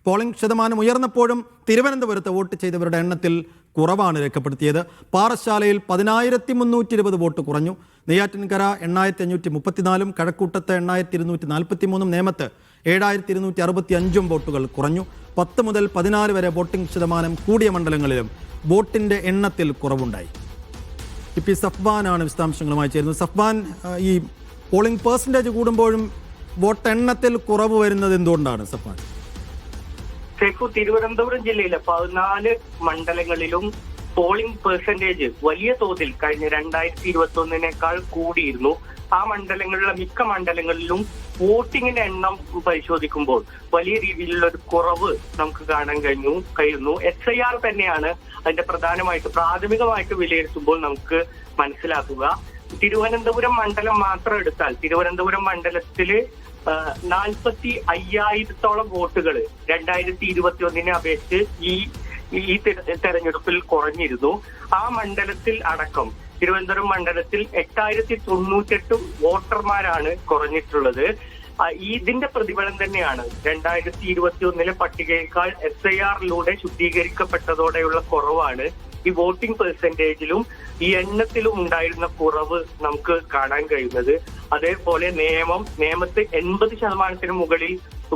Polling ശതമാനം ഉയർന്നപ്പോഴും തിരുവനന്തപുരത്ത് vote ചെയ്തവരുടെ എണ്ണത്തിൽ കുറവാണ് രേഖപ്പെടുത്തിയത്. പാറശാലയിൽ 10,320 വോട്ട് കുറഞ്ഞു. നെയ്യാറ്റിൻകര 8,534, കഴക്കൂട്ടത്ത് 8,243, നേമത്ത് 7,265 വോട്ടുകൾ കുറഞ്ഞു. 10 മുതൽ 14 വരെ വോട്ടിംഗ് ശതമാനം കൂടിയ മണ്ഡലങ്ങളിലും വോട്ടിന്റെ എണ്ണത്തിൽ കുറവുണ്ടായി. പി സഫ്വാനാണ് വിശദാംശങ്ങളുമായി ചേരുന്നത്. സഫ്വാൻ, ഈ പോളിംഗ് പെർസെൻറ്റേജ് കൂടുമ്പോഴും വോട്ടെണ്ണത്തിൽ കുറവ് വരുന്നത് എന്തുകൊണ്ടാണ് സഫ്വാൻ? തിരുവനന്തപുരം ജില്ലയിലെ 14 മണ്ഡലങ്ങളിലും പോളിംഗ് പെർസെന്റേജ് വലിയ തോതിൽ കഴിഞ്ഞ 2021 കൂടിയിരുന്നു. ആ മണ്ഡലങ്ങളിലെ മിക്ക മണ്ഡലങ്ങളിലും വോട്ടിങ്ങിന്റെ എണ്ണം പരിശോധിക്കുമ്പോൾ വലിയ രീതിയിലുള്ള ഒരു കുറവ് നമുക്ക് കാണാൻ കഴിയുന്നു. SIR തന്നെയാണ് അതിന്റെ പ്രാഥമികമായിട്ട് വിലയിരുത്തുമ്പോൾ നമുക്ക് മനസ്സിലാക്കുക. തിരുവനന്തപുരം മണ്ഡലം മാത്രം എടുത്താൽ തിരുവനന്തപുരം മണ്ഡലത്തില് 45,000-ഓളം വോട്ടുകൾ 2021 അപേക്ഷിച്ച് ഈ തെരഞ്ഞെടുപ്പിൽ കുറഞ്ഞിരുന്നു. ആ മണ്ഡലത്തിൽ അടക്കം തിരുവനന്തപുരം മണ്ഡലത്തിൽ 8,098 വോട്ടർമാരാണ് കുറഞ്ഞിട്ടുള്ളത്. ഇതിന്റെ പ്രതിഫലനം തന്നെയാണ് 2021 പട്ടികയേക്കാൾ SIR-ലൂടെ ശുദ്ധീകരിക്കപ്പെട്ടതോടെയുള്ള കുറവാണ് ഈ വോട്ടിംഗ് പെർസെന്റേജിലും ഈ എണ്ണത്തിലും ഉണ്ടായിരുന്ന കുറവ് നമുക്ക് കാണാൻ കഴിയുന്നത്. അതേപോലെ നേമത്ത് 80% മുകളിൽ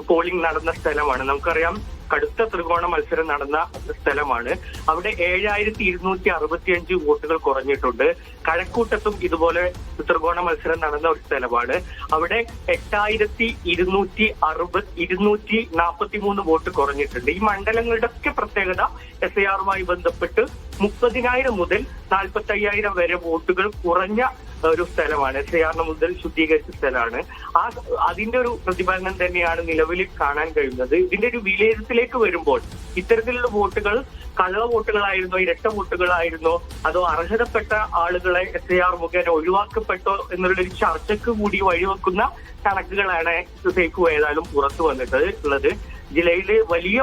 പോളിംഗ് നടന്ന സ്ഥലമാണ്. നമുക്കറിയാം, കടുത്ത ത്രികോണ മത്സരം നടന്ന സ്ഥലമാണ്. അവിടെ 7,265 വോട്ടുകൾ കുറഞ്ഞിട്ടുണ്ട്. കഴക്കൂട്ടത്തും ഇതുപോലെ ത്രികോണ മത്സരം നടന്ന ഒരു സ്ഥലമാണ്. അവിടെ 8,243 വോട്ട് കുറഞ്ഞിട്ടുണ്ട്. ഈ മണ്ഡലങ്ങളുടെ ഒക്കെ പ്രത്യേകത SIR-മായി ബന്ധപ്പെട്ട് 30,000 മുതൽ 45,000 വരെ വോട്ടുകൾ കുറഞ്ഞ ഒരു സ്ഥലമാണ്. SIR മുതൽ ശുദ്ധീകരിച്ച സ്ഥലമാണ്. അതിന്റെ ഒരു പ്രതിഫലനം തന്നെയാണ് നിലവിൽ കാണാൻ കഴിയുന്നത്. ഇതിന്റെ ഒരു വിലയിരുത്തലേക്ക് വരുമ്പോൾ ഇത്തരത്തിലുള്ള വോട്ടുകൾ കള്ള വോട്ടുകളായിരുന്നോ, ഇരട്ട വോട്ടുകളായിരുന്നോ, അതോ അർഹതപ്പെട്ട ആളുകളെ SIR മുഖേന ഒഴിവാക്കപ്പെട്ടോ എന്നുള്ളൊരു ചർച്ചയ്ക്ക് കൂടി വഴിവെക്കുന്ന കണക്കുകളാണ് ഏതായാലും പുറത്തു വന്നിട്ടുള്ളത്. ജില്ലയില് വലിയ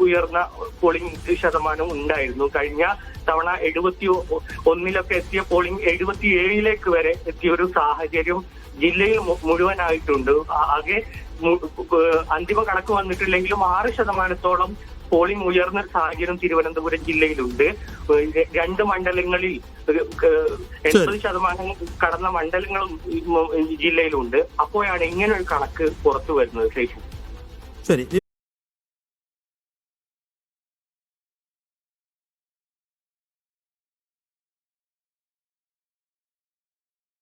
ഉയർന്ന പോളിംഗ് ശതമാനം ഉണ്ടായിരുന്നു. കഴിഞ്ഞ തവണ 71 എത്തിയ പോളിംഗ് 77 വരെ എത്തിയ ഒരു സാഹചര്യം ജില്ലയിൽ മുഴുവനായിട്ടുണ്ട്. ആകെ അന്തിമ കണക്ക് വന്നിട്ടില്ലെങ്കിലും 6% പോളിംഗ് ഉയർന്ന സാഹചര്യം തിരുവനന്തപുരം ജില്ലയിലുണ്ട്. 2 മണ്ഡലങ്ങളിൽ 80% കടന്ന മണ്ഡലങ്ങളും ജില്ലയിലുണ്ട്. അപ്പോഴാണ് ഇങ്ങനെ ഒരു കണക്ക് പുറത്തു വരുന്നത്. ശരി.